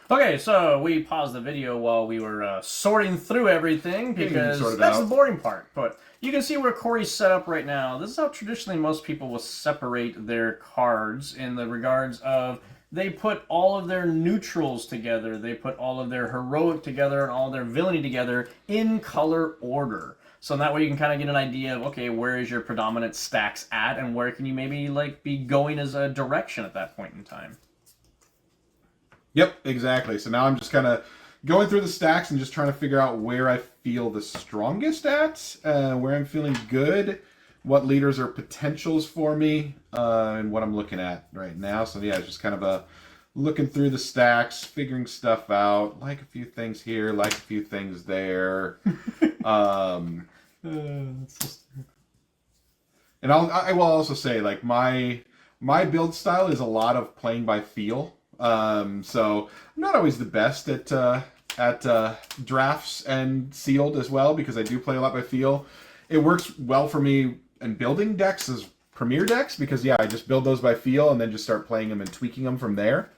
Okay, so we paused the video while we were sorting through everything because that's the boring part. But you can see where Corey's set up right now. This is how traditionally most people will separate their cards in the regards of they put all of their neutrals together, they put all of their heroic together, and all their villainy together in color order. So that way you can kind of get an idea of, okay, where is your predominant stacks at, and where can you maybe like be going as a direction at that point in time. Yep, exactly. So now I'm just kind of going through the stacks and just trying to figure out where I feel the strongest at, where I'm feeling good, what leaders are potentials for me, and what I'm looking at right now. So yeah, it's just kind of looking through the stacks, figuring stuff out, like a few things here, like a few things there. And I will also say, like, my build style is a lot of playing by feel. So I'm not always the best at drafts and sealed as well, because I do play a lot by feel. It works well for me in building decks as premier decks, because yeah, I just build those by feel and then just start playing them and tweaking them from there.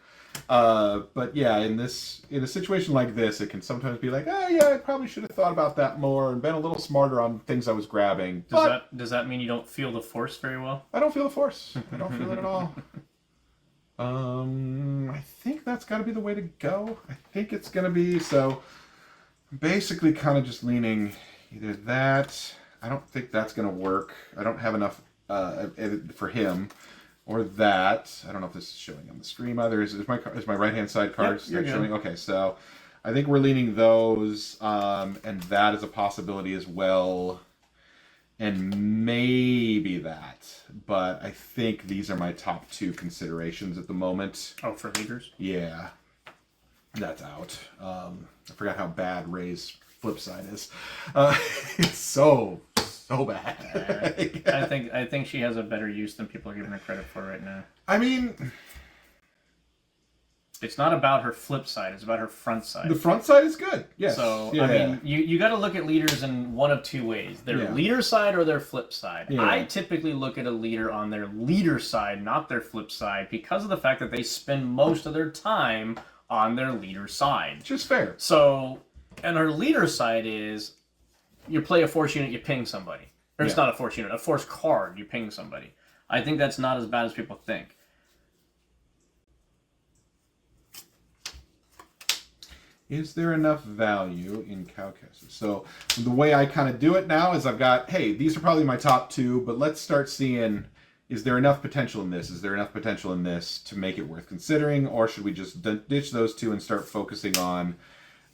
But yeah, in a situation like this, it can sometimes be like, oh yeah, I probably should have thought about that more and been a little smarter on things I was grabbing. Does that mean you don't feel the force very well? I don't feel the force. I don't feel it at all. I think that's got to be the way to go. I think it's going to be, so basically kind of just leaning either that. I don't think that's going to work. I don't have enough for him, or that. I don't know if this is showing on the stream either. Is my right-hand side card showing? Okay, so I think we're leaning those, and that is a possibility as well. And maybe that, but I think these are my top two considerations at the moment. Oh, for leaders? Yeah, that's out. I forgot how bad Ray's flip side is. It's so bad. I think she has a better use than people are giving her credit for right now. I mean, it's not about her flip side, it's about her front side. The front side is good, yes. So, yeah. I mean, you got to look at leaders in one of two ways. Their leader side or their flip side. Yeah. I typically look at a leader on their leader side, not their flip side, because of the fact that they spend most of their time on their leader side. Which is fair. So, and her leader side is, you play a force unit, you ping somebody. Or it's not a force unit, a force card, you ping somebody. I think that's not as bad as people think. Is there enough value in Cowcastle? So the way I kind of do it now is I've got, hey, these are probably my top two, but let's start seeing, is there enough potential in this? Is there enough potential in this to make it worth considering? Or should we just ditch those two and start focusing on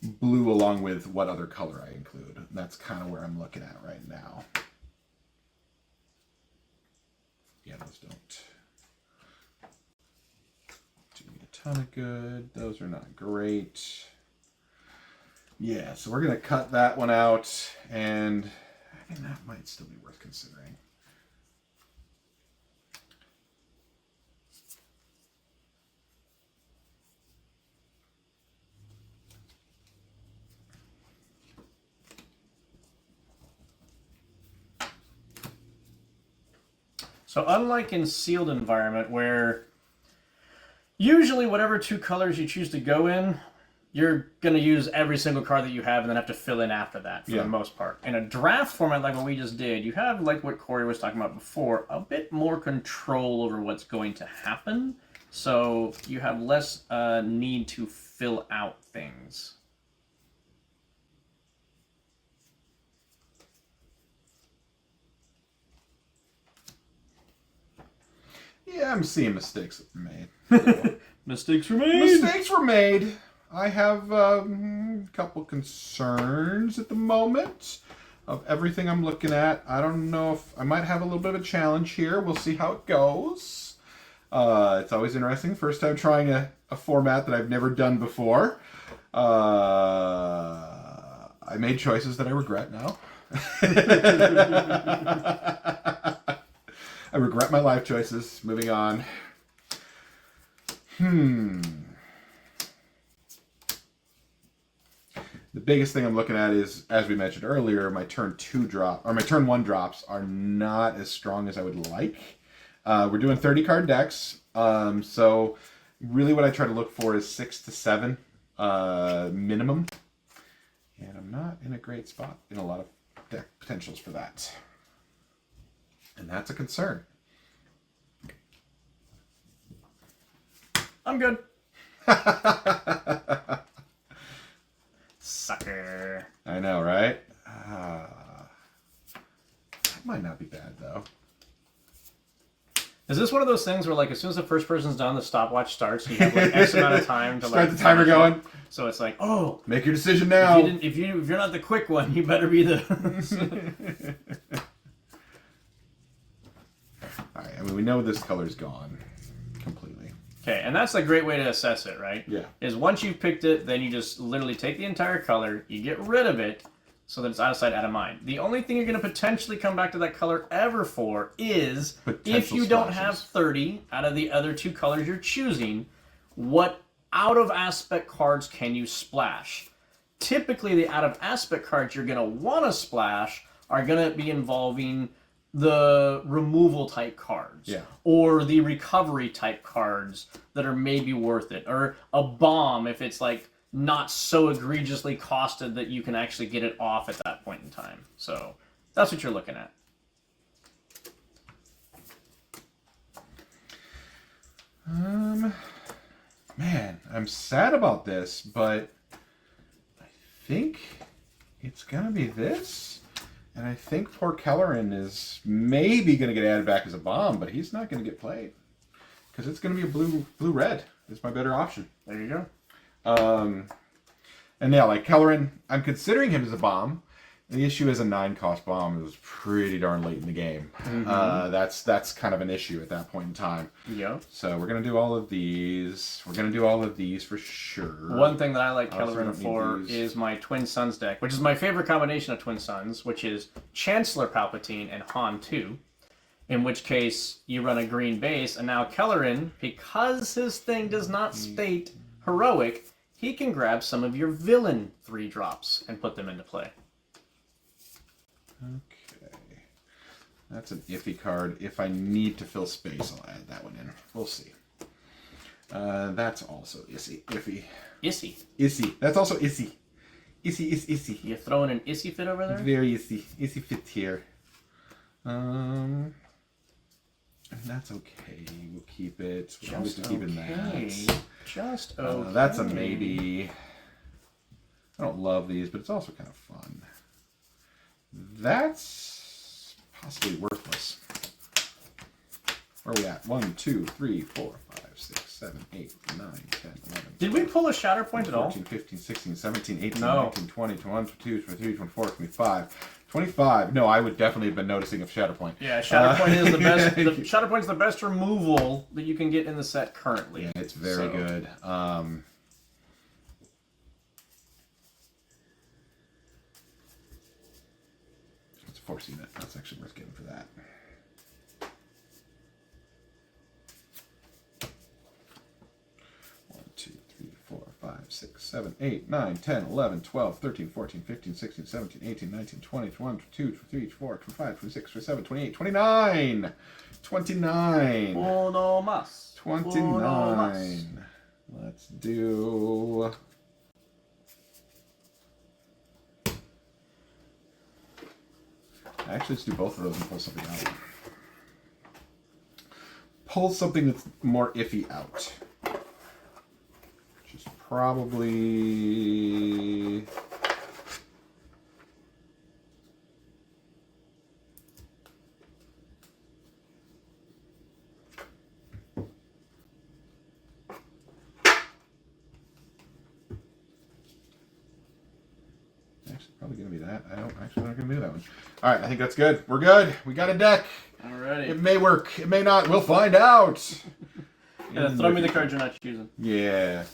blue along with what other color I include? And that's kind of where I'm looking at right now. Yeah, those don't do me a ton of good. Those are not great. Yeah, so we're going to cut that one out, and I mean, that might still be worth considering. So unlike in sealed environment, where usually whatever two colors you choose to go in, you're going to use every single card that you have and then have to fill in after that for the most part. In a draft format like what we just did, you have, like what Corey was talking about before, a bit more control over what's going to happen. So you have less need to fill out things. Yeah, I'm seeing mistakes made. So. Mistakes were made! Mistakes were made! I have a couple concerns at the moment of everything I'm looking at. I don't know if I might have a little bit of a challenge here. We'll see how it goes. It's always interesting. First time trying a format that I've never done before. I made choices that I regret now. I regret my life choices. Moving on. The biggest thing I'm looking at is, as we mentioned earlier, my turn 1 drops are not as strong as I would like. We're doing 30 card decks, so really what I try to look for is 6 to 7 minimum. And I'm not in a great spot in a lot of deck potentials for that. And that's a concern. I'm good. Sucker. I know, right? That might not be bad, though. Is this one of those things where, like, as soon as the first person's done, the stopwatch starts, and you have, like, X amount of time to, start the timer going? So it's like, oh. Make your decision now. If you're not the quick one, you better be the... Alright, I mean, we know this color's gone completely. Okay, and that's a great way to assess it, right? Yeah. Is once you've picked it, then you just literally take the entire color, you get rid of it, so that it's out of sight, out of mind. The only thing you're going to potentially come back to that color ever for is, if you don't have 30 out of the other 2 colors you're choosing, what out-of-aspect cards can you splash? Typically, the out-of-aspect cards you're going to want to splash are going to be involving the removal type cards, or the recovery type cards that are maybe worth it, or a bomb if it's like not so egregiously costed that you can actually get it off at that point in time. So that's what you're looking at. Man, I'm sad about this, but I think it's gonna be this. And I think poor Kellerin is maybe going to get added back as a bomb, but he's not going to get played. Because it's going to be a blue-red. It's my better option. There you go. And yeah, like Kellerin, I'm considering him as a bomb. The issue is a 9-cost bomb. It was pretty darn late in the game. Mm-hmm. That's kind of an issue at that point in time. Yeah. So we're going to do all of these. We're going to do all of these for sure. One thing that I like Kellerin for is my Twin Suns deck, which is my favorite combination of Twin Suns, which is Chancellor Palpatine and Han 2. In which case, you run a green base, and now Kellerin, because his thing does not state heroic, he can grab some of your villain 3-drops and put them into play. Okay. That's an iffy card. If I need to fill space, I'll add that one in. We'll see. That's also iffy. Issy. That's also issy. Issy. You throwing an issy fit over there? Very issy. Issy fit here. And that's okay. We'll keep it. We'll always keep it that. Just okay. That's a maybe. I don't love these, but it's also kind of fun. That's possibly worthless. Where are we at? 1, 2, 3, 4, 5, 6, 7, 8, 9, 10, 11. Did we pull a shatter point at all? 14, 15, 16, 17, 18, 19, 20, 21, 22, 23, 24, 25. 25. No, I would definitely have been noticing a shatter point. Yeah, shatter point is the best. Shatter point is the best removal that you can get in the set currently. Yeah, it's very good. It's a force unit. That's actually worth getting for that. One, 2, 3, 4, 5, 6, 7, 8, 9, 10, 11, 12, 13, 14, 15, 16, 17, 18, 19, 20, 21, 22, 23, 24, 25, 26, 27, 28, 29. 29. Uno más. 29. Let's do... Actually, let's do both of those and pull something out. Pull something that's more iffy out. Which is probably... Probably going to be that. I don't actually not going to do that one. All right, I think that's good. We're good. We got a deck. Alrighty. It may work. It may not. We'll find out. Yeah, throw me the cards you're not using. Yeah.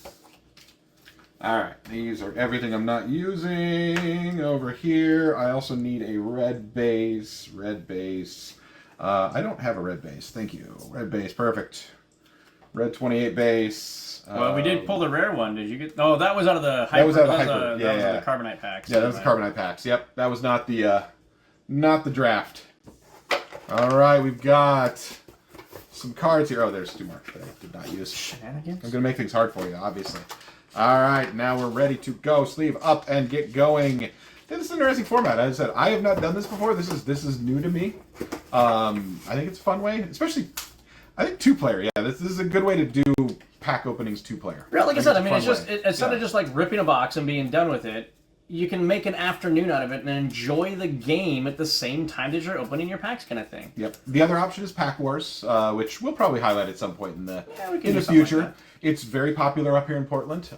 All right. These are everything I'm not using over here. I also need a red base. Red base. I don't have a red base. Thank you. Red base. Perfect. Red 28 base. Well, we did pull the rare one. Did you get? Oh, that was out of the hyper. That was out of the hyper. That was the carbonite packs. Yeah, that was the carbonite packs. Yep, that was not the draft. All right, we've got some cards here. Oh, there's 2 more that I did not use. Shenanigans. I'm gonna make things hard for you, obviously. All right, now we're ready to go. Sleeve up and get going. This is an interesting format. As I said, I have not done this before. This is new to me. I think it's a fun way, especially. I think 2-player. Yeah, this is a good way to do pack openings 2-player. Yeah, like I said, I mean, it's just instead of just like ripping a box and being done with it, you can make an afternoon out of it and enjoy the game at the same time that you're opening your packs, kind of thing. Yep. The other option is Pack Wars, which we'll probably highlight at some point in the future. Like it's very popular up here in Portland.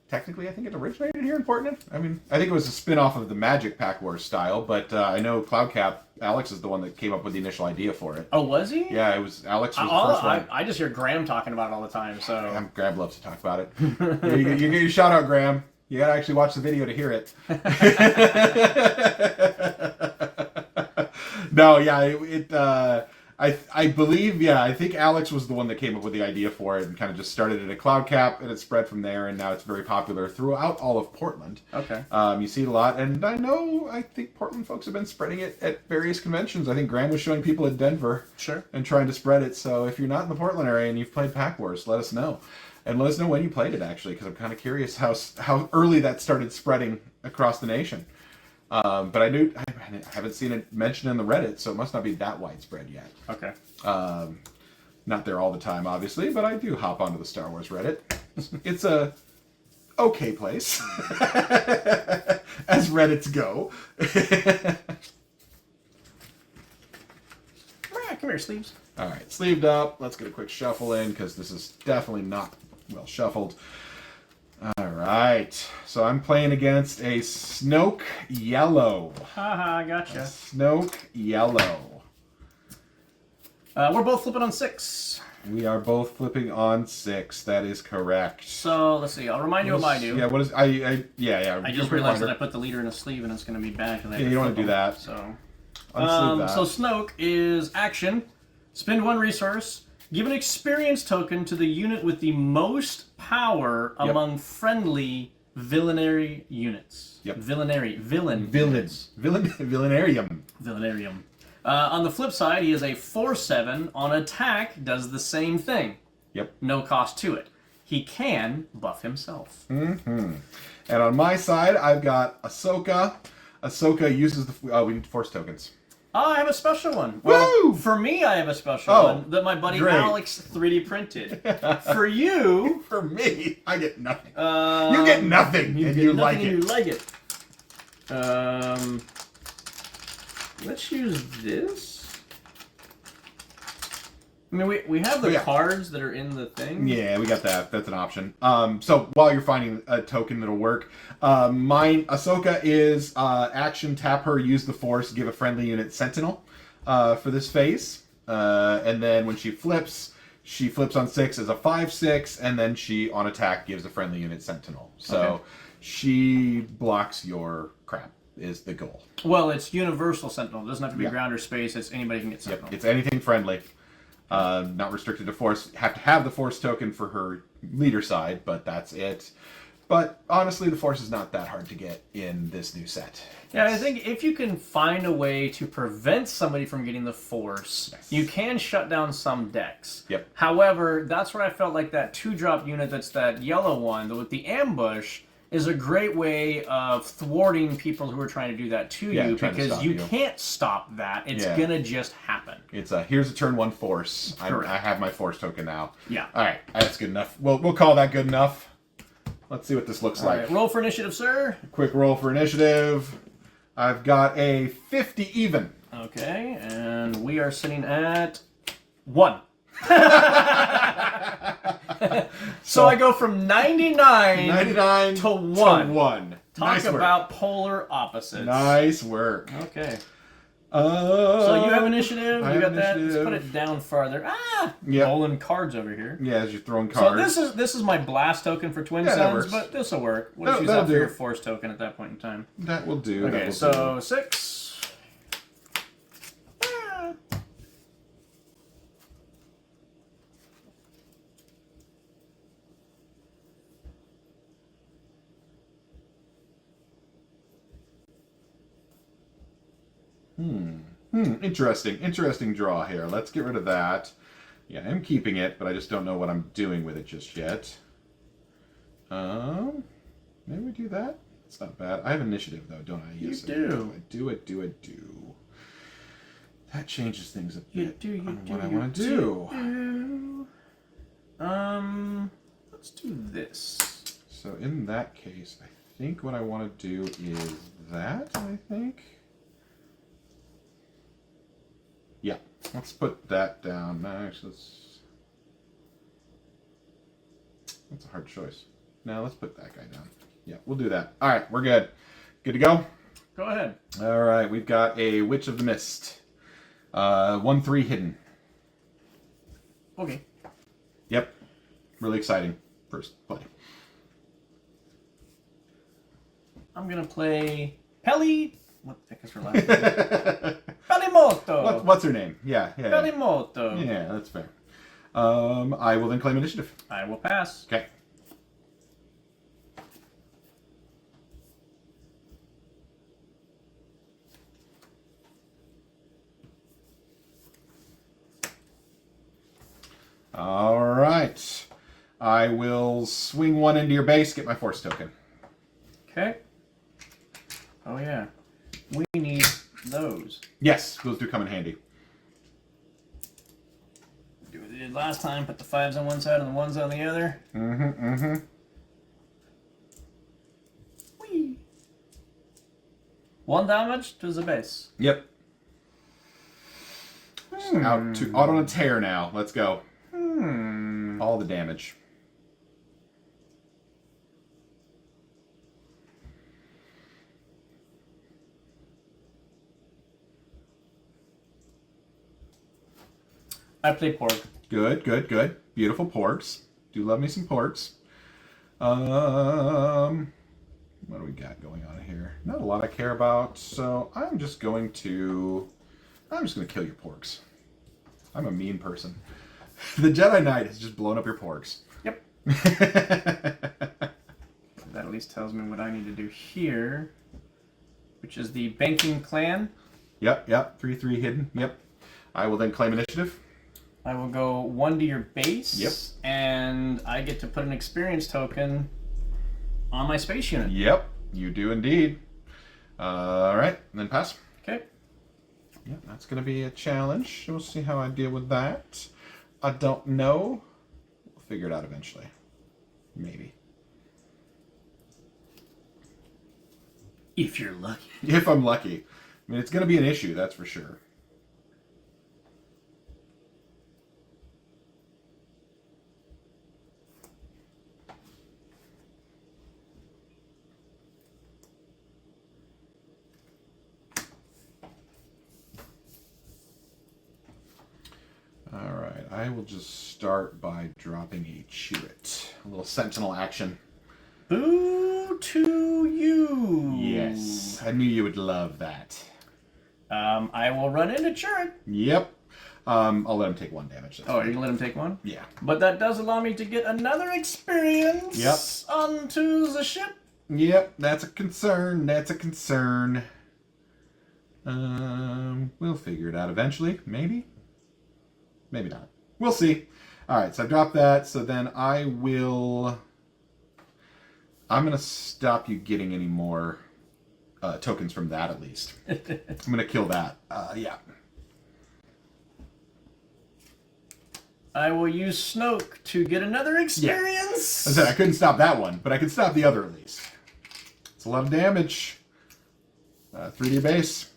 Technically, I think it originated here in Portland. I mean, I think it was a spin-off of the Magic Pack Wars style, but I know Cloudcap, Alex is the one that came up with the initial idea for it. Oh, was he? Yeah, it was Alex was the first one. I just hear Graham talking about it all the time, so... Graham loves to talk about it. you get your shout out, Graham. You gotta actually watch the video to hear it. No, yeah, I believe, yeah, I think Alex was the one that came up with the idea for it and kind of just started it at Cloudcap, and it spread from there, and now it's very popular throughout all of Portland. Okay. You see it a lot, and I think Portland folks have been spreading it at various conventions. I think Graham was showing people at Denver. Sure. And trying to spread it, so if you're not in the Portland area and you've played Pack Wars, let us know. And let us know when you played it, actually, because I'm kind of curious how early that started spreading across the nation. But I haven't seen it mentioned in the Reddit, so it must not be that widespread yet. Okay. Not there all the time, obviously, but I do hop onto the Star Wars Reddit. It's a okay place, as Reddits go. Come here, sleeves. All right, sleeved up. Let's get a quick shuffle in, because this is definitely not well shuffled. All right, so I'm playing against a Snoke Yellow. Haha, gotcha. Snoke Yellow. We're both flipping on 6. We are both flipping on 6. That is correct. So let's see. I'll remind you what I do. Yeah. What is yeah. I just realized that I put the leader in a sleeve and it's going to be back. Yeah, you don't want to do that. So, that. So Snoke is action. Spend 1 resource. Give an experience token to the unit with the most power among friendly villainary units. Yep. Villainarium. Villainarium. On the flip side, he is a 4/7. On attack, does the same thing. Yep. No cost to it. He can buff himself. Mm-hmm. And on my side, I've got Ahsoka. Ahsoka uses the... we need force tokens. Oh, I have a special one. Woo! For me, I have a special one that my buddy Alex 3D printed. For you... For me, I get nothing. You get nothing, and you like it. You like it. Let's use this. I mean, we have the cards that are in the thing. Yeah, we got that. That's an option. So while you're finding a token that'll work, mine, Ahsoka is action, tap her, use the Force, give a friendly unit Sentinel for this phase. And then when she flips on 6 as a 5/6, and then she, on attack, gives a friendly unit Sentinel. So she blocks your crap, is the goal. Well, it's universal Sentinel. It doesn't have to be ground or space. It's anybody can get Sentinel. Yep. It's anything friendly. Not restricted to Force. Have to have the Force token for her leader side, but that's it. But honestly, the Force is not that hard to get in this new set. Yeah, I think if you can find a way to prevent somebody from getting the Force, you can shut down some decks. Yep. However, that's where I felt like that 2-drop unit that's that yellow one, with the ambush, is a great way of thwarting people who are trying to do that to you, because you can't stop that. It's gonna just happen. It's here's a turn 1 Force. I have my Force token now. Yeah. All right, that's good enough. We'll call that good enough. Let's see what this looks like. Right, roll for initiative, sir. Quick roll for initiative. I've got a 50 even. Okay, and we are sitting at 1. So I go from 99 to 1. Talk about polar opposites. Nice work. Okay. So you have initiative. I you have got that. initiative. Let's put it down farther. Yep. Rolling cards over here. Yeah, as you're throwing cards. So this is my blast token for Twin Suns, but this will work. We'll just use that for your Force token at that point in time. That will do. Okay, so 6. Interesting draw here. Let's get rid of that. Yeah, I'm keeping it, but I just don't know what I'm doing with it just yet. Maybe we do that. It's not bad. I have initiative though, don't I? Yes, you do. I do. That changes things a bit. You on do. What I want to do. Let's do this. So in that case, I think what I want to do is that. I think. Yeah. Let's put that down. No, actually, that's a hard choice. Now let's put that guy down. Yeah, we'll do that. All right, we're good. Good to go? Go ahead. All right, we've got a Witch of the Mist. 1/3 hidden. Okay. Yep. Really exciting. First play. I'm going to play Peli. What the heck is her last name? Pelimoto. What's her name? Yeah. Pelimoto. Yeah, that's fair. I will then claim initiative. I will pass. Okay. All right. I will swing one into your base, get my force token. Okay. Oh, yeah. We need those. Yes, those do come in handy. Do what we did last time. Put the 5s on one side and the 1s on the other. Whee! 1 damage to the base. Yep. Out on a tear now. Let's go. All the damage. I play pork. Good. Beautiful porks. Do love me some porks. What do we got going on here? Not a lot I care about, so I'm just going to kill your porks. I'm a mean person. The Jedi Knight has just blown up your porks. Yep. That at least tells me what I need to do here, which is the banking clan. Yep. 3/3 hidden. Yep. I will then claim initiative. I will go 1 to your base. Yep. And I get to put an experience token on my space unit. Yep, you do indeed. All right, and then pass. Okay. Yeah, that's going to be a challenge. We'll see how I deal with that. I don't know. We'll figure it out eventually. Maybe. If you're lucky. If I'm lucky. I mean, it's going to be an issue, that's for sure. Alright, I will just start by dropping a Chewit. A little sentinel action. Boo to you! Yes, I knew you would love that. I will run into Chewit. Yep. I'll let him take 1 damage. Oh, you're going to let him take 1? Yeah. But that does allow me to get another experience onto the ship. Yep, that's a concern. We'll figure it out eventually. Maybe. Maybe not. We'll see. Alright, so I dropped that. So then I'm going to stop you getting any more tokens from that, at least. I'm going to kill that. Yeah. I will use Snoke to get another experience. Yeah. I said I couldn't stop that one, but I can stop the other at least. It's a lot of damage. 3D base.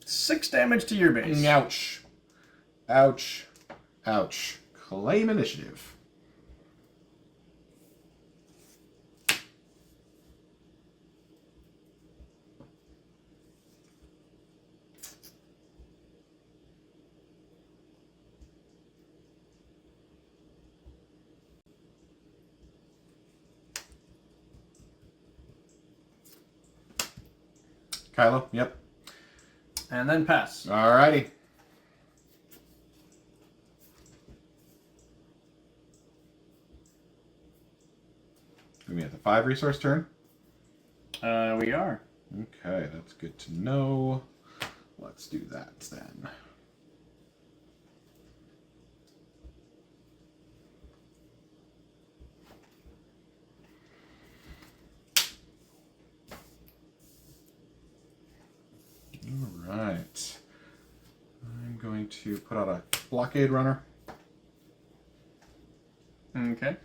Six damage to your base. Ouch. Ouch. Ouch. Claim initiative. Kylo, yep. And then pass. Alrighty. We at the 5 resource turn? We are. Okay, that's good to know. Let's do that then. going to put out a blockade runner. Okay.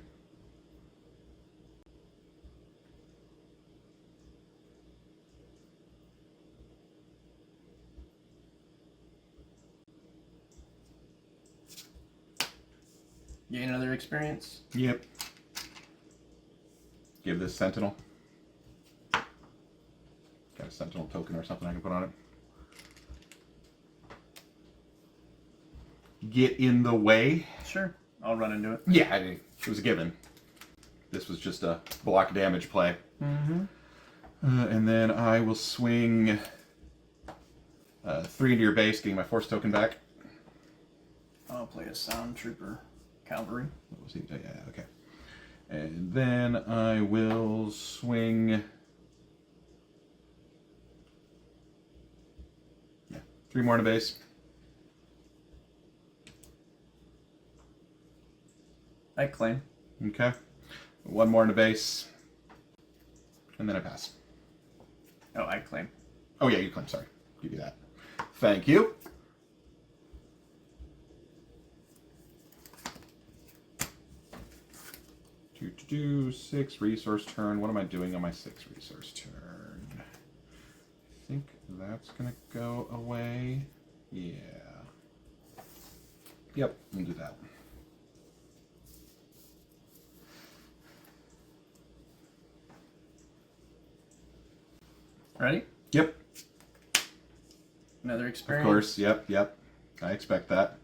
Gain another experience? Yep. Give this Sentinel. Got a Sentinel token or something I can put on it. Get in the way. Sure. I'll run into it. Yeah, it was a given. This was just a block damage play. Mm-hmm. And then I will swing 3 into your base, getting my force token back. I'll play a Sound Trooper Cavalry. What was he? Yeah, okay. And then I will swing 3 more in a base. I claim. Okay. 1 more in a base. And then I pass. Oh, I claim. Oh yeah, you claim, sorry. Give you that. Thank you. Do 6 resource turn. What am I doing on my 6 resource turn? I think that's gonna go away. Yeah. Yep, we'll do that. Ready? Yep. Another experience? Of course, yep. I expect that.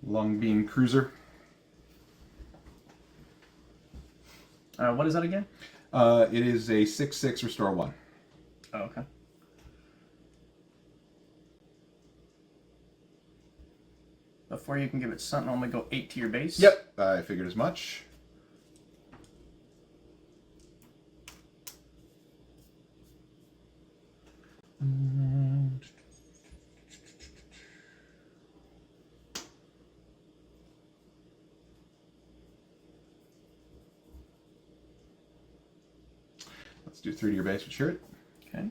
Long beam cruiser. What is that again? It is a 6/6 restore 1. Oh, okay. Before you can give it Sentinel, I'm going to go 8 to your base. Yep, I figured as much. Let's do 3 to your base with Chirrut. Okay.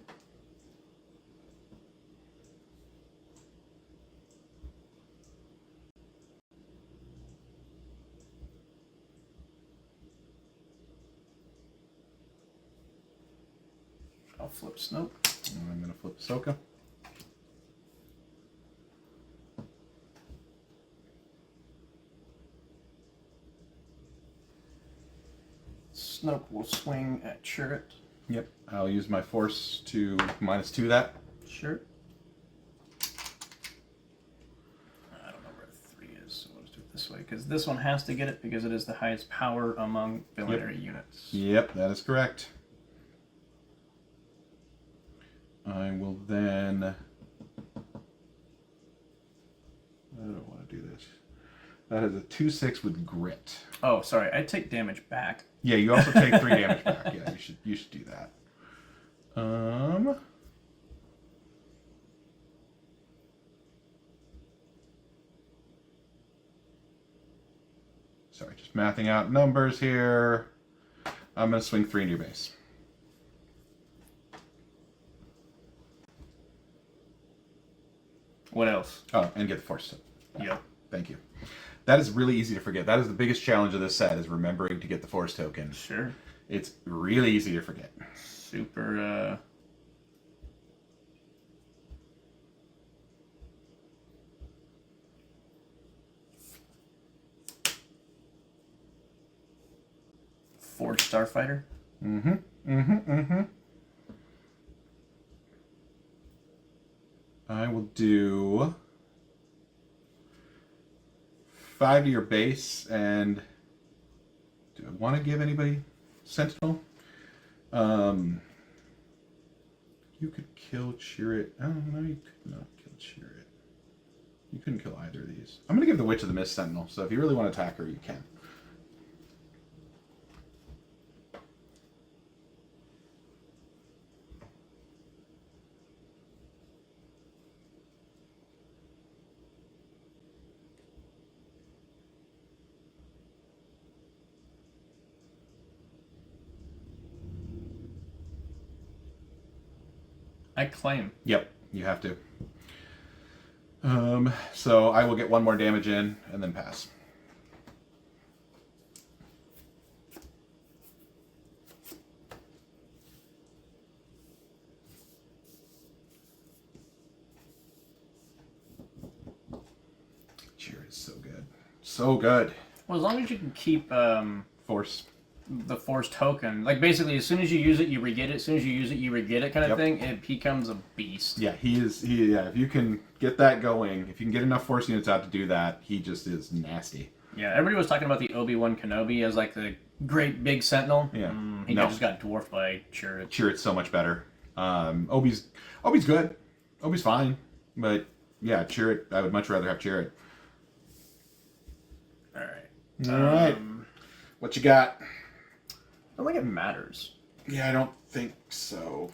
I'll flip Snoke. And I'm going to flip Ahsoka. Snoke will swing at Chirrut. Yep, I'll use my force to -2 that. Sure. I don't know where 3 is, so let's do it this way. Because this one has to get it because it is the highest power among binary units. Yep, that is correct. I will then... I don't want to do this. That is a 2/6 with grit. Oh, sorry. I take damage back. Yeah, you also take 3 damage back. Yeah, you should do that. Sorry, just mathing out numbers here. I'm going to swing 3 into your base. What else? Oh, and get the force. Yep. Thank you. That is really easy to forget. That is the biggest challenge of this set, is remembering to get the force token. Sure. It's really easy to forget. Super, Forge Starfighter. I will do 5 to your base, and do I want to give anybody Sentinel? You could kill Chirrut. Oh, no, you could not kill Chirrut. You couldn't kill either of these. I'm going to give the Witch of the Mist Sentinel, so if you really want to attack her, you can. I claim. Yep, you have to. So I will get 1 more damage in and then pass. Cheer is so good. So good. Well, as long as you can keep Force. The force token, like basically as soon as you use it, you re-get it. As soon as you use it, you re-get it, kind of thing. It becomes a beast. Yeah, yeah, if you can get that going, if you can get enough force units out to do that, he just is nasty. Yeah, everybody was talking about the Obi-Wan Kenobi as like the great big sentinel. Yeah, he just got dwarfed by Chirrut. Chirrut's so much better. Obi's good. Obi's fine, but yeah, Chirrut. I would much rather have Chirrut. All right. All right. What you got? I don't think it matters. Yeah, I don't think so.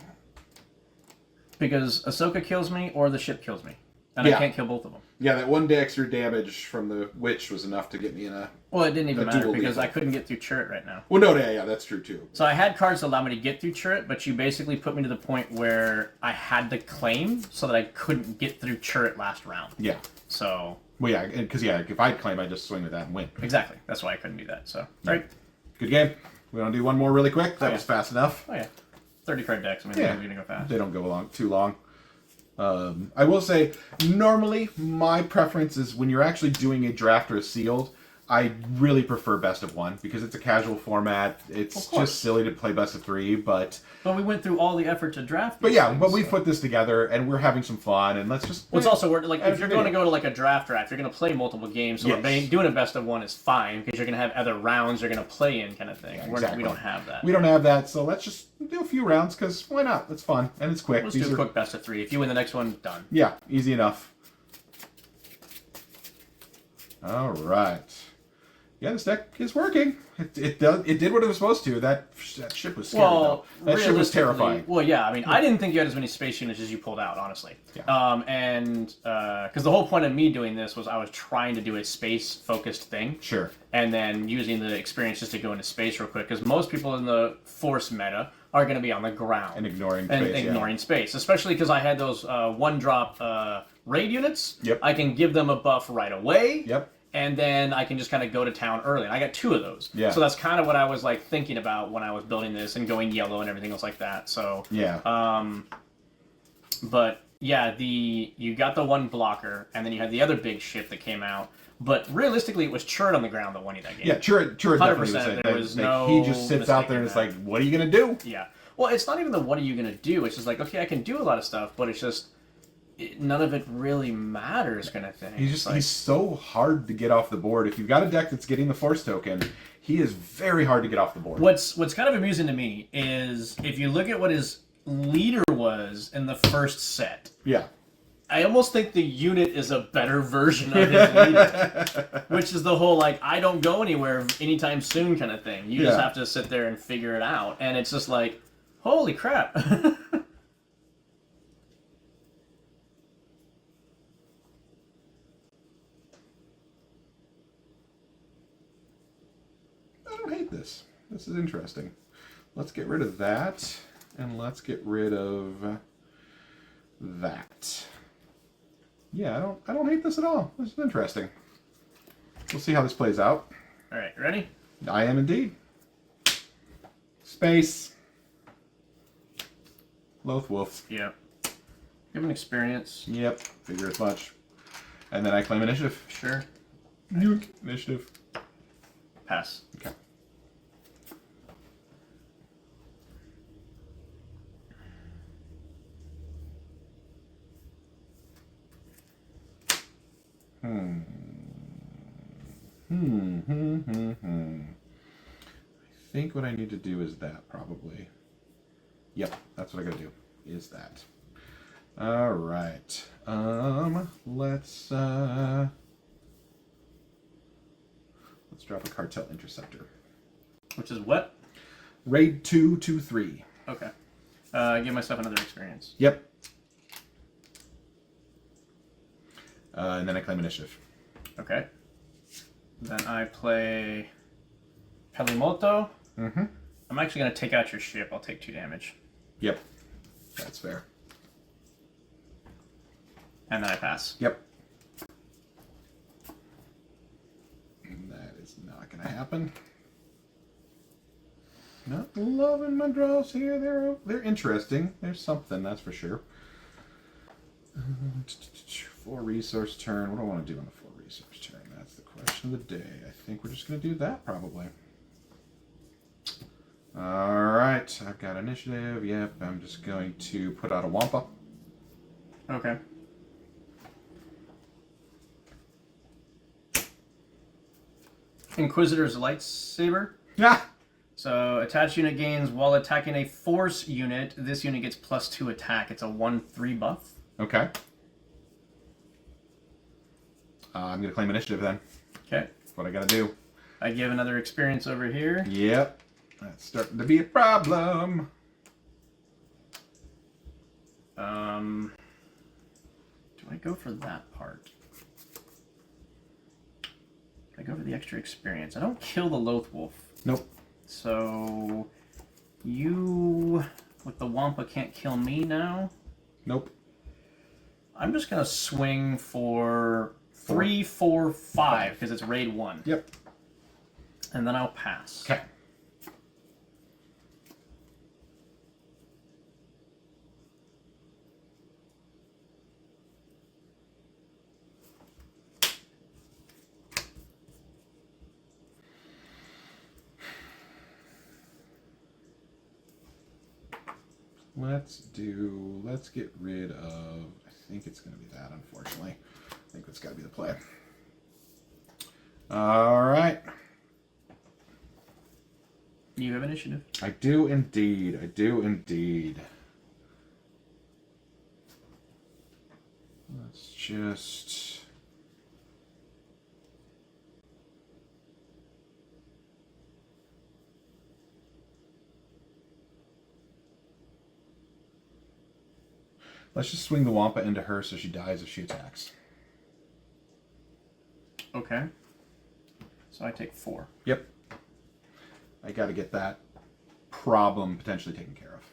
Because Ahsoka kills me or the ship kills me. And I can't kill both of them. Yeah, that 1 extra damage from the witch was enough to get me in a... Well, it didn't even matter because I couldn't get through Chirrut right now. Well, no, yeah, that's true too. So I had cards that allowed me to get through Chirrut, but you basically put me to the point where I had to claim so that I couldn't get through Chirrut last round. Yeah. So... Well, yeah, because if I'd claim, I'd just swing with that and win. Exactly. That's why I couldn't do that. So, right. Good game. We want to do one more really quick? That was fast enough. Oh, yeah. 30 card decks. I mean, they're going to go fast. They don't go too long. I will say, normally, my preference is when you're actually doing a draft or a sealed, I really prefer best of 1 because it's a casual format. It's just silly to play best of 3, but we went through all the effort to draft. But yeah, we put this together and we're having some fun, and let's just. Well, it's also like if you're going to go to like a draft, you're going to play multiple games. So doing a best of 1 is fine because you're going to have other rounds you're going to play in, kind of thing. Yeah, exactly. We don't have that. We don't have that, so let's just do a few rounds because why not? It's fun and it's quick. Let's do a quick best of 3. If you win the next one, done. Yeah, easy enough. All right. Yeah, this deck is working. It did what it was supposed to. That ship was scary, though. That ship was terrifying. Well, yeah, I mean, I didn't think you had as many space units as you pulled out, honestly. Yeah. Because the whole point of me doing this was I was trying to do a space-focused thing. Sure. And then using the experience just to go into space real quick, because most people in the Force meta are going to be on the ground. And ignoring space. Especially because I had those 1-drop raid units. Yep. I can give them a buff right away. Yep. And then I can just kind of go to town early. And I got 2 of those. Yeah. So that's kind of what I was like thinking about when I was building this and going yellow and everything else like that. So yeah. But yeah, you got the 1 blocker, and then you had the other big ship that came out. But realistically, it was Chirrut on the ground that won you that game. Yeah, Chirrut definitely there was no he just sits out there and it's like, what are you gonna do? Yeah. Well, it's not even the what are you gonna do. It's just like, okay, I can do a lot of stuff, but it's just. None of it really matters, kind of thing. He's so hard to get off the board. If you've got a deck that's getting the Force token, he is very hard to get off the board. What's kind of amusing to me is if you look at what his leader was in the first set. Yeah. I almost think the unit is a better version of his leader, which is the whole like I don't go anywhere anytime soon kind of thing. You just have to sit there and figure it out, and it's just like, holy crap. This is interesting. Let's get rid of that, and let's get rid of that. Yeah, I don't hate this at all. This is interesting. We'll see how this plays out. All right, ready? I am indeed. Space. Loth Wolf. Yep. Give an experience. Yep. Figure as much. And then I claim initiative. Sure. Initiative. Pass. Okay. I think what I need to do is that, probably. Yep, that's what I gotta do, is that. Alright. Let's drop a Cartel Interceptor. Which is what? Raid 223. Okay. Give myself another experience. Yep. And then I claim initiative. Okay. Then I play Pelimoto. Mm-hmm. I'm actually going to take out your ship. I'll take 2 damage. Yep. That's fair. And then I pass. Yep. And that is not going to happen. Not loving my draws here. They're interesting. There's something, that's for sure. 4 resource turn. What do I want to do on the 4 resource turn? That's the question of the day. I think we're just going to do that probably. Alright, I've got initiative. Yep, I'm just going to put out a Wampa. Okay. Inquisitor's lightsaber. Yeah. So attached unit gains while attacking a force unit. This unit gets +2 attack. It's a 1/3 buff. Okay. I'm going to claim initiative then. Okay. That's what I got to do. I give another experience over here. Yep. That's starting to be a problem. Do I go for that part? I go for the extra experience. I don't kill the Loath Wolf. Nope. So you with the Wampa can't kill me now? Nope. I'm just gonna swing for 3, 4, 5 because it's raid 1. Yep. And then I'll pass. Okay. Let's get rid of, I think it's going to be that, unfortunately. I think that's got to be the play. All right. You have initiative. I do indeed. I do indeed. Let's just... Let's just swing the Wampa into her so she dies if she attacks. Okay. So I take 4. Yep. I got to get that problem potentially taken care of.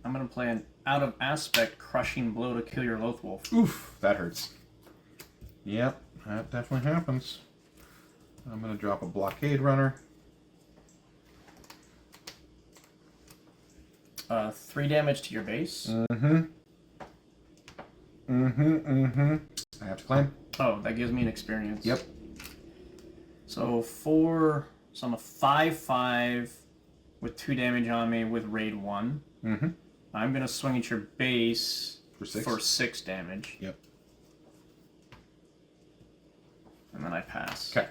I'm going to play an out of aspect crushing blow to kill your Loath Wolf. Oof, that hurts. Yep, that definitely happens. I'm going to drop a blockade runner. 3 damage to your base. I have to claim. Oh, that gives me an experience. Yep. So 4, so I'm a 5/5 with 2 damage on me with raid 1. I'm gonna swing at your base for 6 damage. Yep. And then I pass. Okay.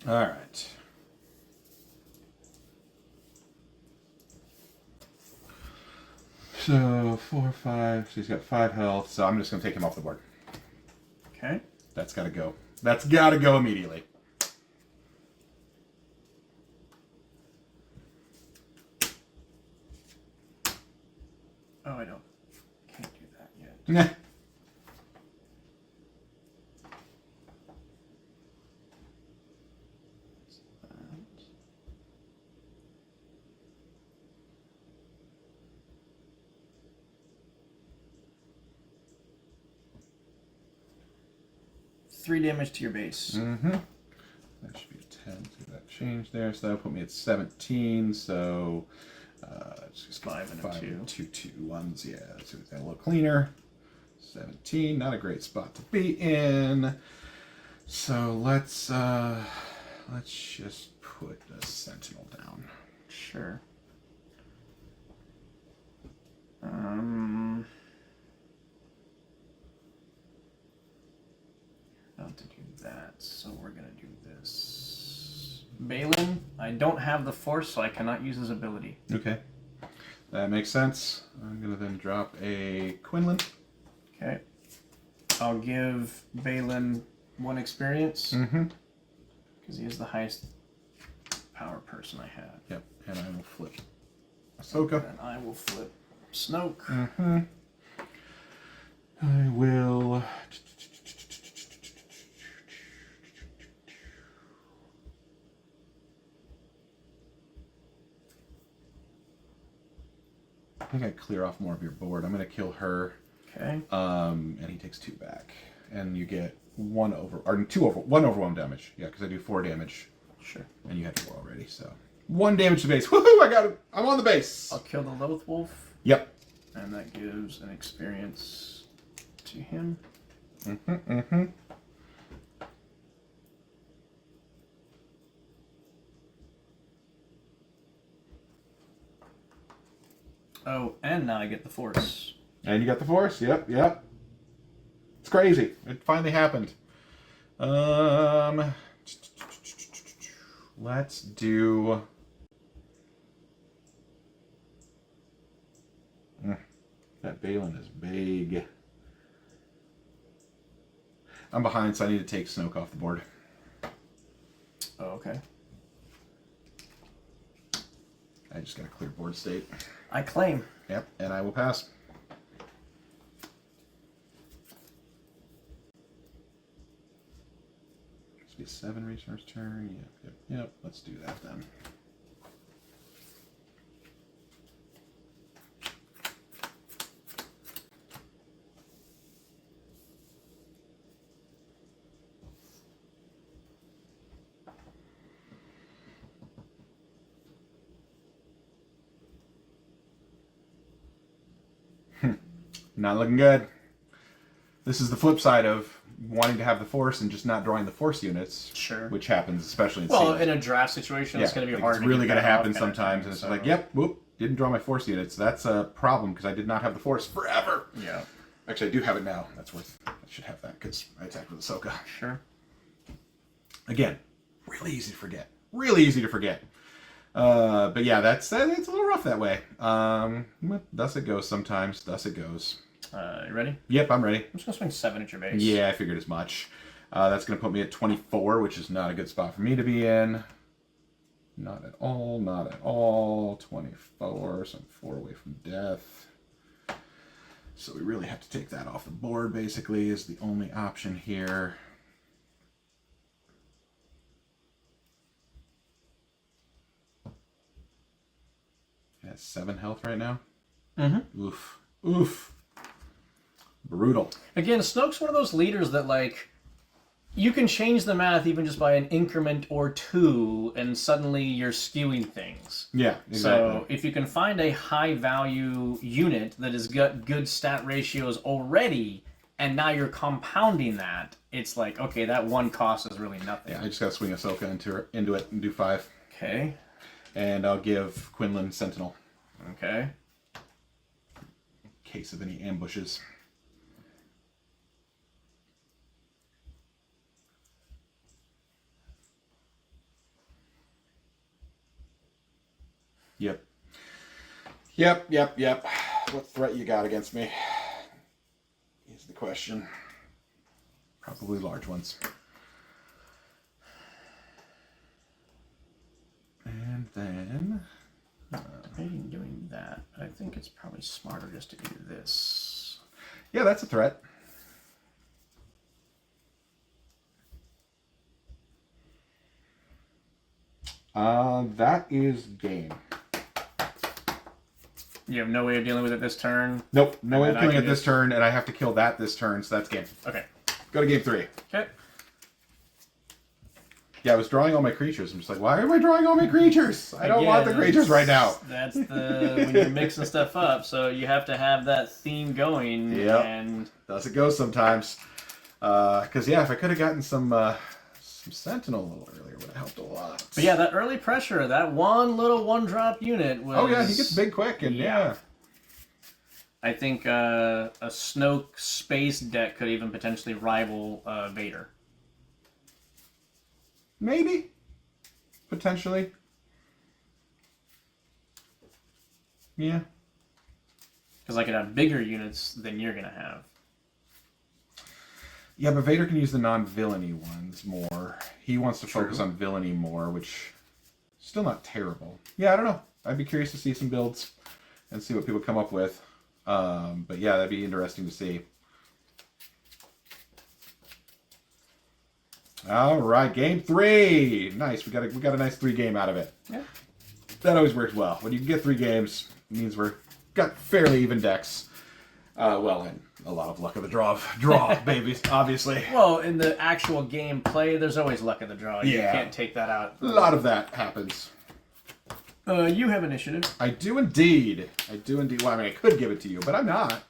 All right. So 4, 5. So he's got 5 health. So I'm just gonna take him off the board. Okay. That's gotta go. That's gotta go immediately. Oh, I don't. Can't do that yet. Nah. 3 damage to your base. That should be a 10. See that change there. So that'll put me at 17. So just 5 and a 2. 2 2-1s. Yeah, so it's a little cleaner. 17. Not a great spot to be in. So let's just put a sentinel down. Sure. Not to do that, so we're gonna do this. Balin, I don't have the force, so I cannot use his ability. Okay. That makes sense. I'm gonna then drop a Quinlan. Okay. I'll give Balin 1 experience. Mm-hmm. Because he is the highest power person I have. Yep, and I will flip Ahsoka. And I will flip Snoke. Mm-hmm. I will... I think I clear off more of your board. I'm going to kill her. Okay. And he takes 2 back. And you get 1 overwhelm damage. Yeah, because I do 4 damage. Sure. And you had 4 already, so. 1 damage to base. Woohoo! I got it! I'm on the base! I'll kill the Loath Wolf. Yep. And that gives an experience to him. Mm-hmm, mm-hmm. Oh, and now I get the Force. And you got the Force. Yep, yep. It's crazy. It finally happened. Let's do... That Balin is big. I'm behind, so I need to take Snoke off the board. Oh, okay. I just got to clear board state. I claim. Yep, and I will pass. Must be a 7 resource turn. Yep. Let's do that then. Not looking good. This is the flip side of wanting to have the Force and just not drawing the Force units. Sure. Which happens especially in Well, sealed. in a draft situation, it's going to be hard. It's really going to happen sometimes, thing, and it's so. like, yep, whoop, didn't draw my Force units. That's a problem because I did not have the Force forever. Yeah. Actually, I do have it now. That's worth. I should have that because I attacked with Ahsoka. Sure. Again, really easy to forget. Really easy to forget. But yeah, it's a little rough that way. But thus it goes sometimes. Thus it goes. You ready? Yep, I'm ready. I'm just going to swing 7 at your base. Yeah, I figured as much. That's going to put me at 24, which is not a good spot for me to be in. Not at all, not at all. 24, so I'm 4 away from death. So we really have to take that off the board, basically, is the only option here. It has 7 health right now. Mm-hmm. Oof. Oof. Brutal. Again, Snoke's one of those leaders that, like, you can change the math even just by an increment or 2, and suddenly you're skewing things. Yeah, exactly. So if you can find a high-value unit that has got good stat ratios already, and now you're compounding that, it's like, okay, that 1 cost is really nothing. Yeah, I just got to swing Ahsoka into it and do 5. Okay. And I'll give Quinlan Sentinel. Okay. In case of any ambushes. Yep. What threat you got against me? Is the question. Probably large ones. And then... Maybe doing that. I think it's probably smarter just to do this. Yeah, that's a threat. That is game. You have no way of dealing with it this turn? Nope, no way of killing it just... this turn, and I have to kill that this turn, so that's game. Okay. Go to game 3. Okay. Yeah, I was drawing all my creatures. I'm just like, why am I drawing all my creatures? I don't want the creatures right now. That's the when you're mixing stuff up, so you have to have that theme going. Yep. And thus it goes sometimes. Because yeah, if I could have gotten some Sentinel a little earlier, would have helped a lot. But yeah, that early pressure, that one little 1-drop unit was... Oh yeah, he gets big quick, and yeah. I think a Snoke space deck could even potentially rival Vader. Maybe. Potentially. Yeah. Because I could have bigger units than you're going to have. Yeah, but Vader can use the non-villainy ones more. He wants to focus on villainy more, which still not terrible. Yeah, I don't know. I'd be curious to see some builds and see what people come up with. But yeah, that'd be interesting to see. All right, game 3. Nice. We got a nice 3 game out of it. Yeah. That always works well. When you can get 3 games, it means we're got fairly even decks. Well, and a lot of luck of the draw, babies, obviously. Well, in the actual game play, there's always luck of the draw. You can't take that out. A lot of that happens. You have initiative. I do indeed. Well, I mean, I could give it to you, but I'm not.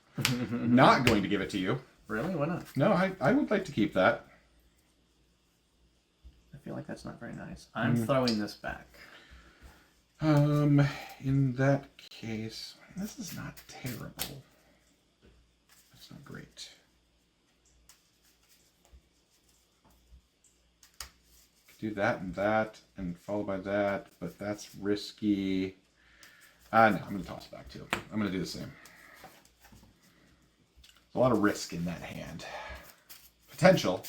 Not going to give it to you. Really? Why not? No, I would like to keep that. I feel like that's not very nice. I'm throwing this back. In that case, this is not terrible. It's not great. Could do that, and followed by that, but that's risky. No, I'm going to toss it back too. I'm going to do the same. There's a lot of risk in that hand. Potential,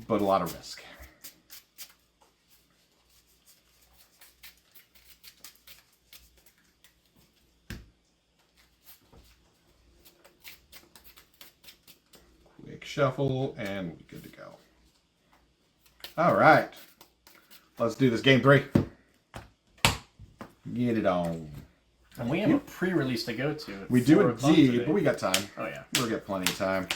but a lot of risk. Quick shuffle, and we'll be good to go. All right. Let's do this. Game 3. Get it on. And we have a pre-release to go to. We do indeed, but we got time. Oh, yeah. We'll get plenty of time.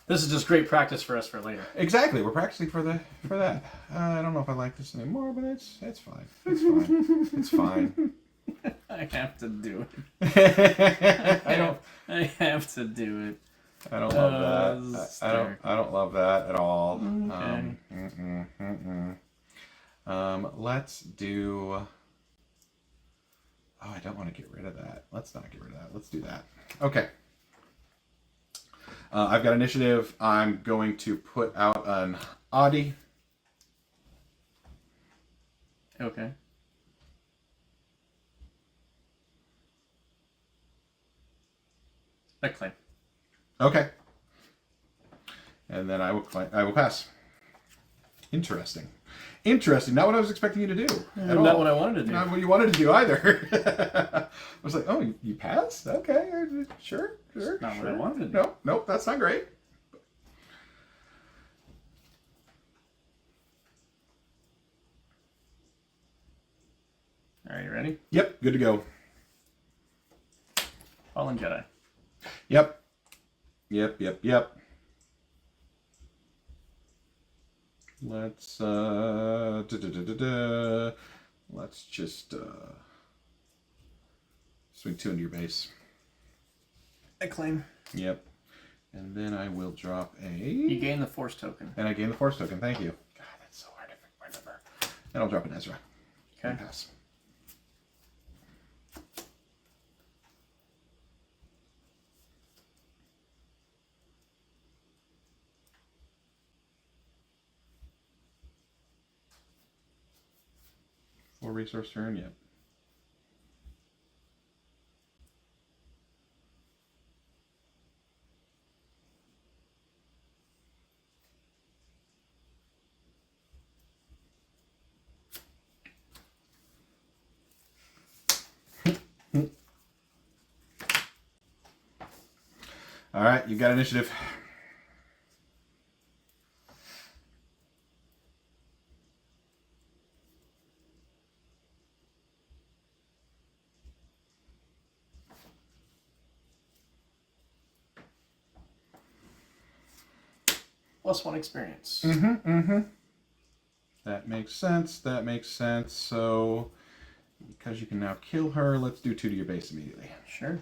This is just great practice for us for later. Exactly. We're practicing for that. I don't know if I like this anymore, but it's fine. It's fine. It's fine. I have to do it. I have to do it. I don't love that. I don't love that at all. Okay. Let's do. Oh, I don't want to get rid of that. Let's not get rid of that. Let's do that. Okay. I've got initiative. I'm going to put out an Audi. Okay. I claim. Okay. And then I will pass. Interesting. Not what I was expecting you to do. Not what I wanted to do. Not what you wanted to do either. I was like, oh, you passed? Okay, sure. Not what I wanted to do. Nope, that's not great. All right, you ready? Yep, good to go. Fallen Jedi. Yep. Let's let's just swing 2 into your base. I claim. Yep. And then I will drop a. You gain the Force token. And I gain the Force token. Thank you. God, that's so hard to remember. And I'll drop an Ezra. Okay. And pass. Resource turn, yep. All right, you got initiative. +1 experience. That makes sense. So, because you can now kill her, let's do 2 to your base immediately. Sure.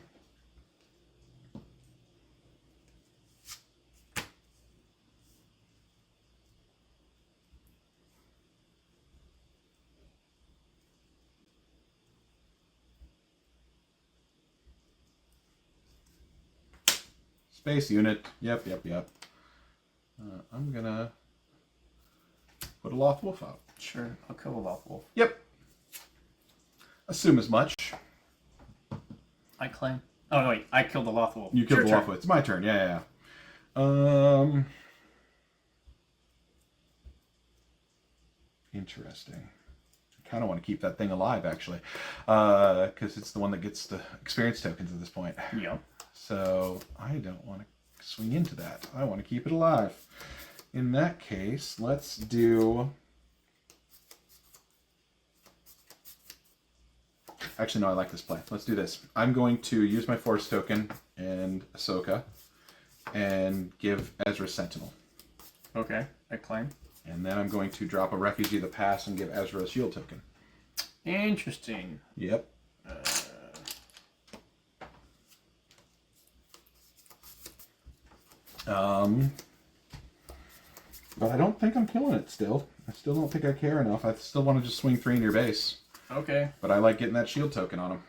Space unit. Yep. I'm gonna put a Loth Wolf out. Sure, I'll kill a Loth Wolf. Yep. Assume as much. I claim. Oh, wait. I killed the Lothwolf. You killed the Lothwolf. It's my turn. Yeah. Interesting. I kind of want to keep that thing alive, actually. Because it's the one that gets the experience tokens at this point. Yep. So I don't want to swing into that. I want to keep it alive. In that case, let's do... Actually, no, I like this play. Let's do this. I'm going to use my Force token and Ahsoka and give Ezra Sentinel. Okay, I claim. And then I'm going to drop a Refugee of the Past and give Ezra a shield token. Interesting. Yep. But I don't think I'm killing it still. I still don't think I care enough. I still want to just swing 3 into your base. Okay. But I like getting that shield token on him.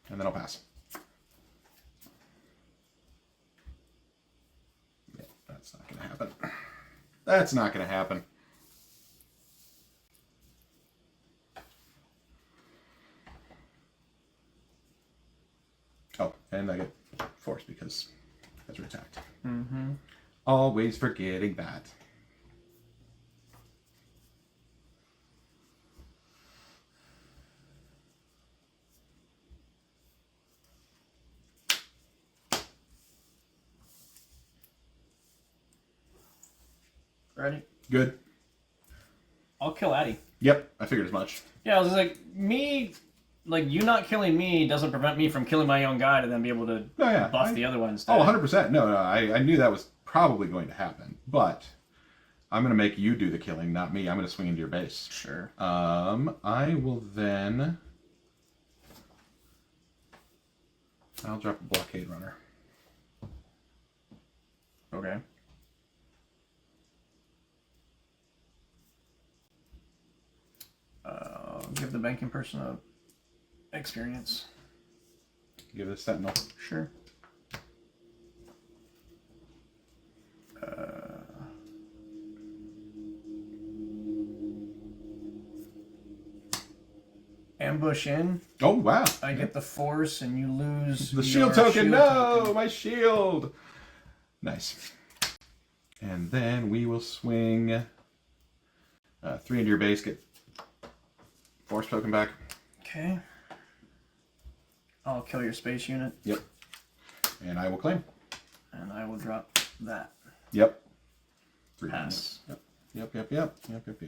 And then I'll pass. Yeah, that's not going to happen. That's not going to happen. Oh, and I get force because Ezra attacked. Mm-hmm. Always forgetting that. Ready? Good. I'll kill Addy. Yep, I figured as much. Yeah, I was just like, you not killing me doesn't prevent me from killing my own guy to then be able to buff the other one instead. Oh, 100%. No, I knew that was probably going to happen. But I'm going to make you do the killing, not me. I'm going to swing into your base. Sure. I will then... I'll drop a blockade runner. Okay. Give the banking person a experience. Give it a sentinel. Sure. Ambush in. Oh, wow. I get the force and you lose the shield token. No, my shield. Nice. And then we will swing 3 into your base, get force token back. Okay. I'll kill your space unit. Yep. And I will claim. And I will drop that. Yep. 3 pass. Yep. Yep. Yep. Yep. Yep. Yep.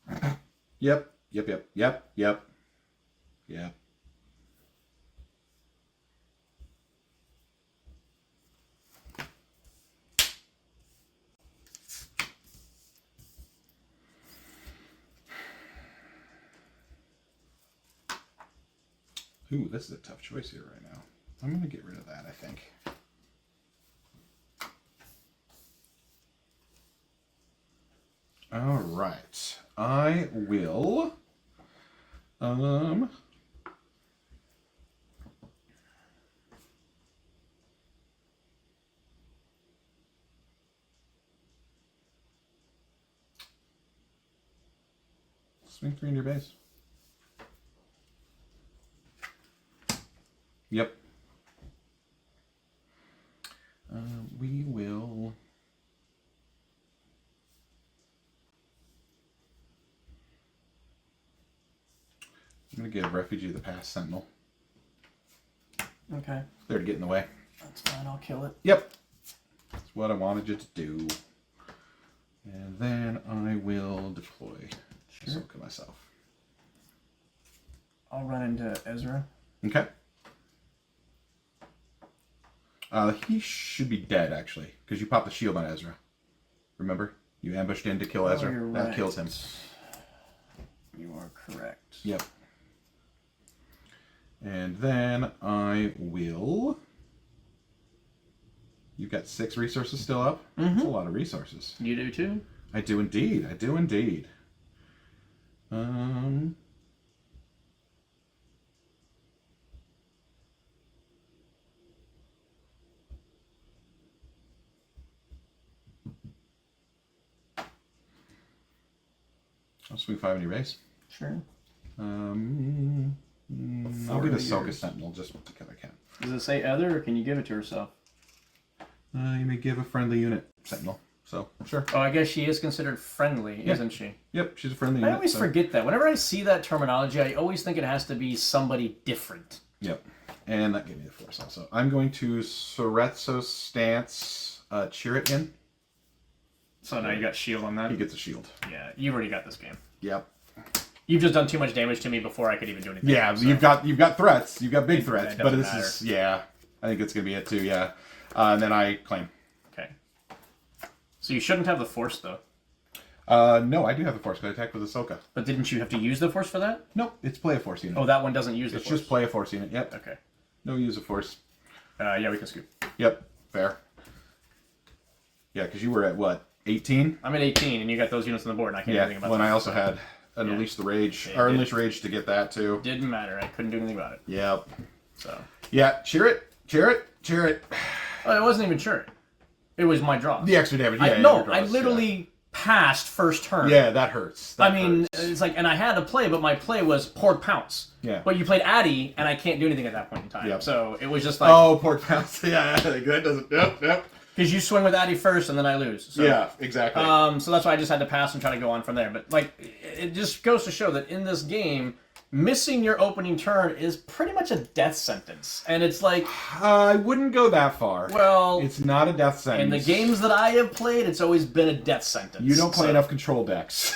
Yep. Yep. Yep. Yep. Yep. Yep. Yep. Yep. Ooh, this is a tough choice here right now. I'm going to get rid of that, I think. All right. I will... swing 3 into your base. Yep. We will... I'm going to give Refugee the Past Sentinel. Okay. There to get in the way. That's fine, I'll kill it. Yep. That's what I wanted you to do. And then I will deploy Ahsoka myself. I'll run into Ezra. Okay. He should be dead, actually, because you popped the shield on Ezra. Remember? You ambushed in to kill Ezra. You're That right. kills him. You are correct. Yep. And then I will... You've got 6 resources still up? Mm-hmm. That's a lot of resources. You do too? I do indeed. I do indeed. I'll swing 5 in your base. Sure. I'll do the Ahsoka Sentinel just because I can. Does it say other, or can you give it to herself? You may give a friendly unit Sentinel. So, sure. Oh, I guess she is considered friendly, isn't she? Yep, she's a friendly unit. I always forget that. Whenever I see that terminology, I always think it has to be somebody different. Yep. And that gave me the force also. I'm going to Soretso Stance Chirrut in. So now you got shield on that? He gets a shield. Yeah, you've already got this game. Yep. You've just done too much damage to me before I could even do anything. Yeah, so. you've got threats. You've got big threats. But this is, yeah. I think it's going to be it too, yeah. And then I claim. Okay. So you shouldn't have the force, though. No, I do have the force because I attacked with Ahsoka. But didn't you have to use the force for that? Nope, it's play a force unit. Oh, that one doesn't use the force. It's just play a force unit, yep. Okay. No use of force. Yeah, we can scoop. Yep, fair. Yeah, because you were at what, 18? I'm at 18, and you got those units on the board, and I can't do anything about that. I also had an Unleash the Rage, or Unleash Rage to get that too. Didn't matter. I couldn't do anything about it. Yep. So. Yeah, Chirrut. Oh, it wasn't even Chirrut. It was my draw. The extra damage. Yeah, I literally passed first turn. Yeah, that hurts. It's like, and I had a play, but my play was Port Pounce. Yeah. But you played Addy, and I can't do anything at that point in time. Yep. So it was just like... Oh, Port Pounce. Yeah, that doesn't... Yep. Because you swing with Addy first, and then I lose. So, yeah, exactly. So that's why I just had to pass and try to go on from there. But, like, it just goes to show that in this game, missing your opening turn is pretty much a death sentence. And it's like... I wouldn't go that far. Well... It's not a death sentence. In the games that I have played, it's always been a death sentence. You don't play enough control decks.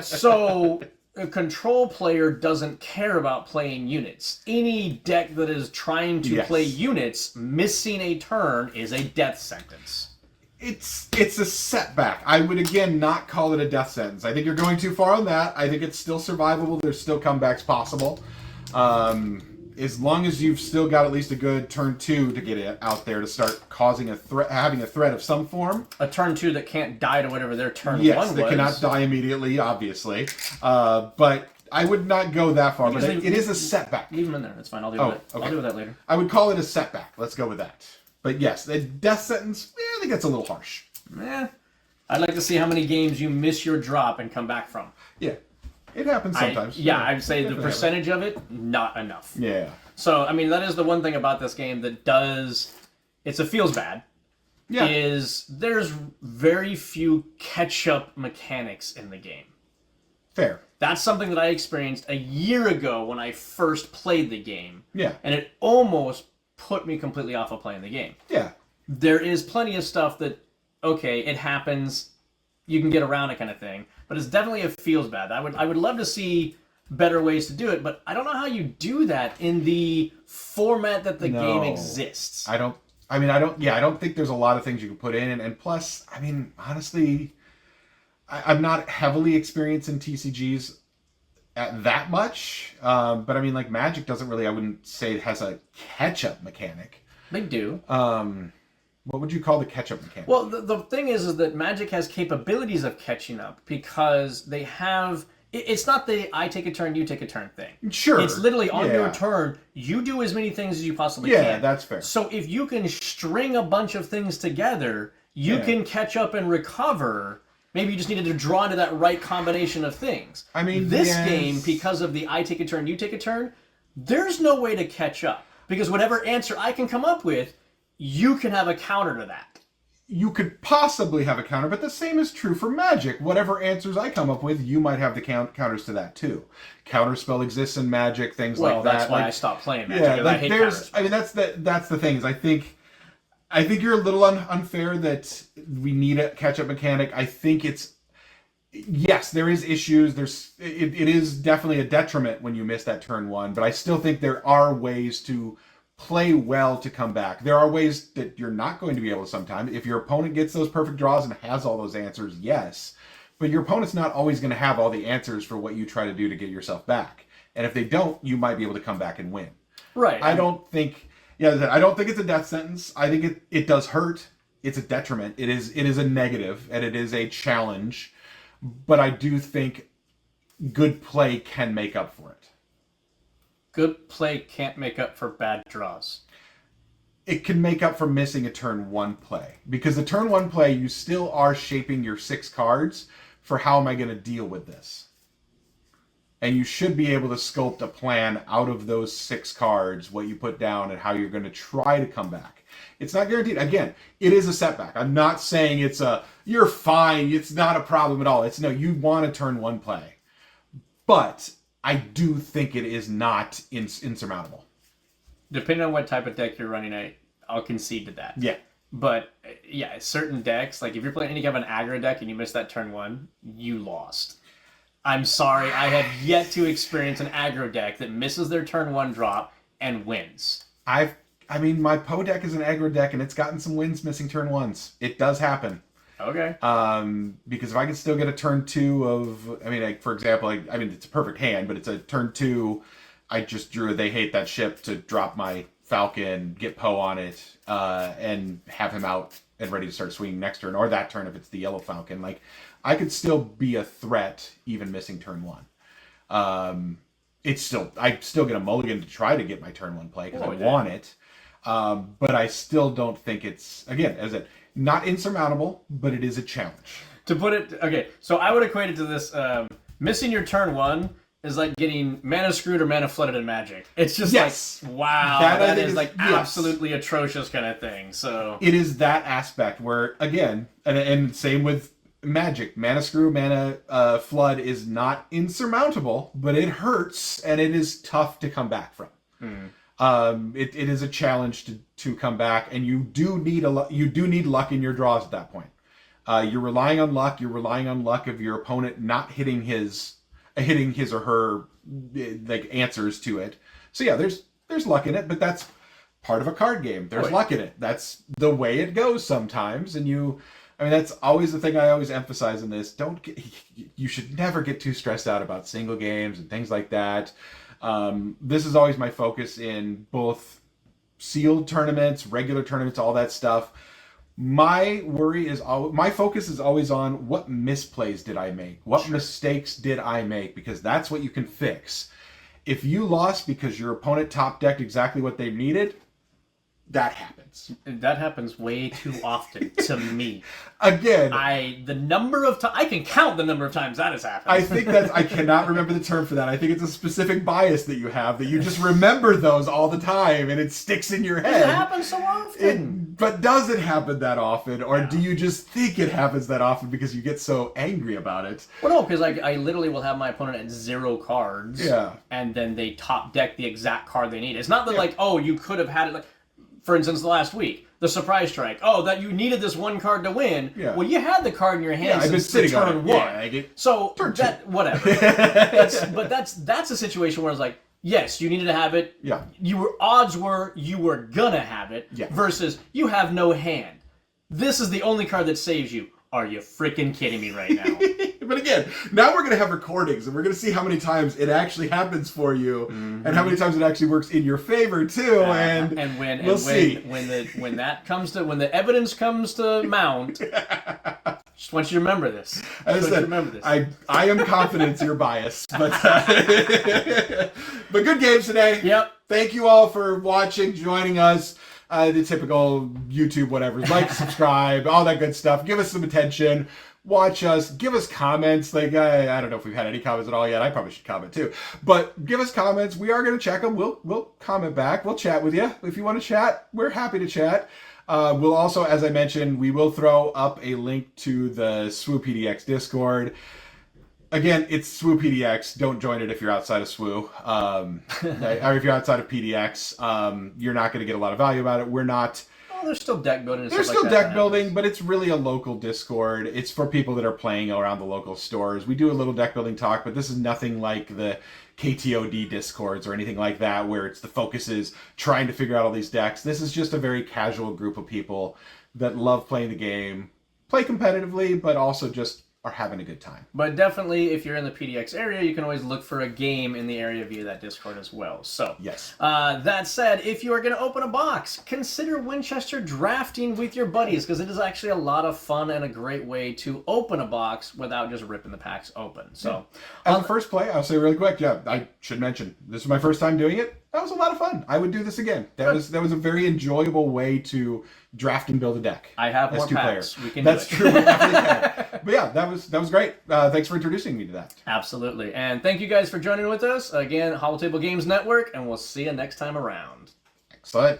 So... A control player doesn't care about playing units. Any deck that is trying to play units, missing a turn is a death sentence. It's a setback. I would, again, not call it a death sentence. I think you're going too far on that. I think it's still survivable. There's still comebacks possible. As long as you've still got at least a good turn 2 to get it out there to start causing a threat, having a threat of some form. A turn 2 that can't die to whatever their turn 1 was. Yes, they cannot die immediately, obviously. But I would not go that far. But it is a setback. Leave them in there. That's fine. I'll deal with it. Okay. I'll deal with that later. I would call it a setback. Let's go with that. But yes, the death sentence, I think that's a little harsh. I'd like to see how many games you miss your drop and come back from. Yeah. It happens sometimes. I'd say the percentage of it, not enough. Yeah. So, I mean, that is the one thing about this game that does... It feels bad. Yeah. Is there's very few catch-up mechanics in the game. Fair. That's something that I experienced a year ago when I first played the game. Yeah. And it almost put me completely off of playing the game. Yeah. There is plenty of stuff that, okay, it happens, you can get around it kind of thing, but it's definitely a feels bad. I would love to see better ways to do it, but I don't know how you do that in the format that the game exists. I don't think there's a lot of things you can put in, and plus, I mean, honestly, I'm not heavily experienced in TCGs at that much, but I mean, like, Magic doesn't really, I wouldn't say it has a catch-up mechanic. They do. What would you call the catch-up mechanic? Well, the thing is that Magic has capabilities of catching up because they have... It's not the I take a turn, you take a turn thing. Sure. It's literally on your turn, you do as many things as you possibly can. Yeah, that's fair. So if you can string a bunch of things together, you can catch up and recover. Maybe you just needed to draw into that right combination of things. I mean, this game, because of the I take a turn, you take a turn, there's no way to catch up. Because whatever answer I can come up with, you can have a counter to that. You could possibly have a counter, but the same is true for Magic. Whatever answers I come up with, you might have the counters to that too. Counterspell exists in Magic, things like that. Well, that's why I stopped playing Magic. Yeah, like I hate there's. I mean, that's the thing is I think you're a little unfair that we need a catch-up mechanic. I think it's yes, there is issues. It is definitely a detriment when you miss that turn 1, but I still think there are ways to play well to come back. There are ways that you're not going to be able to sometimes. If your opponent gets those perfect draws and has all those answers, yes. But your opponent's not always going to have all the answers for what you try to do to get yourself back. And if they don't, you might be able to come back and win. Right. I don't think it's a death sentence. I think it does hurt. It's a detriment. It is a negative, and it is a challenge. But I do think good play can make up for it. Good play can't make up for bad draws. It can make up for missing a turn 1 play. Because the turn 1 play, you still are shaping your 6 cards for how am I going to deal with this. And you should be able to sculpt a plan out of those 6 cards, what you put down and how you're going to try to come back. It's not guaranteed. Again, it is a setback. I'm not saying you're fine, it's not a problem at all. It's no, you want a turn 1 play. But I do think it is not insurmountable. Depending on what type of deck you're running, I'll concede to that. Yeah. But, yeah, certain decks, like if you're playing any kind of an aggro deck and you miss that turn 1, you lost. I'm sorry, I have yet to experience an aggro deck that misses their turn 1 drop and wins. I mean, my Poe deck is an aggro deck, and it's gotten some wins missing turn 1s. It does happen. Okay. Because if I can still get a turn 2 of, for example, it's a perfect hand, but it's a turn 2, I just drew a They Hate That Ship to drop my Falcon, get Poe on it, and have him out and ready to start swinging next turn, or that turn if it's the yellow Falcon. Like, I could still be a threat even missing turn 1. I still get a mulligan to try to get my turn 1 play because I want it. But I still don't think it's, again, not insurmountable, but it is a challenge. To put it, okay, so I would equate it to this, missing your turn 1 is like getting mana screwed or mana flooded in Magic. It's just like, wow, that is like absolutely atrocious kind of thing. So it is that aspect where, again, and same with Magic, mana screw, mana flood is not insurmountable, but it hurts and it is tough to come back from. It is a challenge to come back, and you do need luck in your draws at that point. You're relying on luck. You're relying on luck of your opponent not hitting his or her like answers to it. So yeah, there's luck in it, but that's part of a card game. There's luck in it. That's the way it goes sometimes, and that's always the thing I always emphasize in this. You should never get too stressed out about single games and things like that. This is always my focus in both sealed tournaments, regular tournaments, all that stuff. My focus is always on what misplays did I make? What mistakes did I make? Because that's what you can fix. If you lost because your opponent top decked exactly what they needed, that happens. That happens way too often to me. Again, I can count the number of times that has happened. I think I cannot remember the term for that. I think it's a specific bias that you have, that you just remember those all the time and it sticks in your head. It happens so often. But does it happen that often? Or do you just think it happens that often because you get so angry about it? Well, no, because I literally will have my opponent at 0 cards. Yeah. And then they top deck the exact card they need. It's not that you could have had it like... For instance, the last week, the surprise strike. Oh, that you needed this one card to win. Yeah. Well, you had the card in your hand since turn 1. Yeah, so turn 2. Whatever. But that's a situation where it's like, yes, you needed to have it. Yeah. Odds were you were gonna have it. Yeah. Versus you have no hand. This is the only card that saves you. Are you freaking kidding me right now? But again, now we're going to have recordings, and we're going to see how many times it actually happens for you, and how many times it actually works in your favor too. And when the evidence comes to mount, just want you to remember this. As I said, I am confident it's your bias, but but good games today. Yep. Thank you all for watching, joining us. The typical YouTube whatever, like, subscribe, all that good stuff. Give us some attention. Watch us. Give us comments. Like, I don't know if we've had any comments at all yet. I probably should comment too. But give us comments. We are going to check them. We'll comment back. We'll chat with you. If you want to chat, we're happy to chat. We'll also, as I mentioned, we will throw up a link to the SWU PDX Discord. Again, it's SWU PDX. Don't join it if you're outside of SWU. Or if you're outside of PDX, you're not going to get a lot of value about it. We're not... Oh, there's still deck building. There's still deck building, but it's really a local Discord. It's for people that are playing around the local stores. We do a little deck building talk, but this is nothing like the KTOD Discords or anything like that, where the focus is trying to figure out all these decks. This is just a very casual group of people that love playing the game, play competitively, but also just are having a good time. But definitely, if you're in the PDX area, you can always look for a game in the area via that Discord as well. So, yes. That said, if you are going to open a box, consider Winchester drafting with your buddies, because it is actually a lot of fun and a great way to open a box without just ripping the packs open. So, as the first play, I'll say really quick, I should mention, this is my first time doing it. That was a lot of fun. I would do this again. That was a very enjoyable way to draft and build a deck. I have more packs. That's true. We definitely can. but yeah, that was great. Thanks for introducing me to that. Absolutely. And thank you guys for joining with us. Again, Hollow Table Games Network, and we'll see you next time around. Excellent.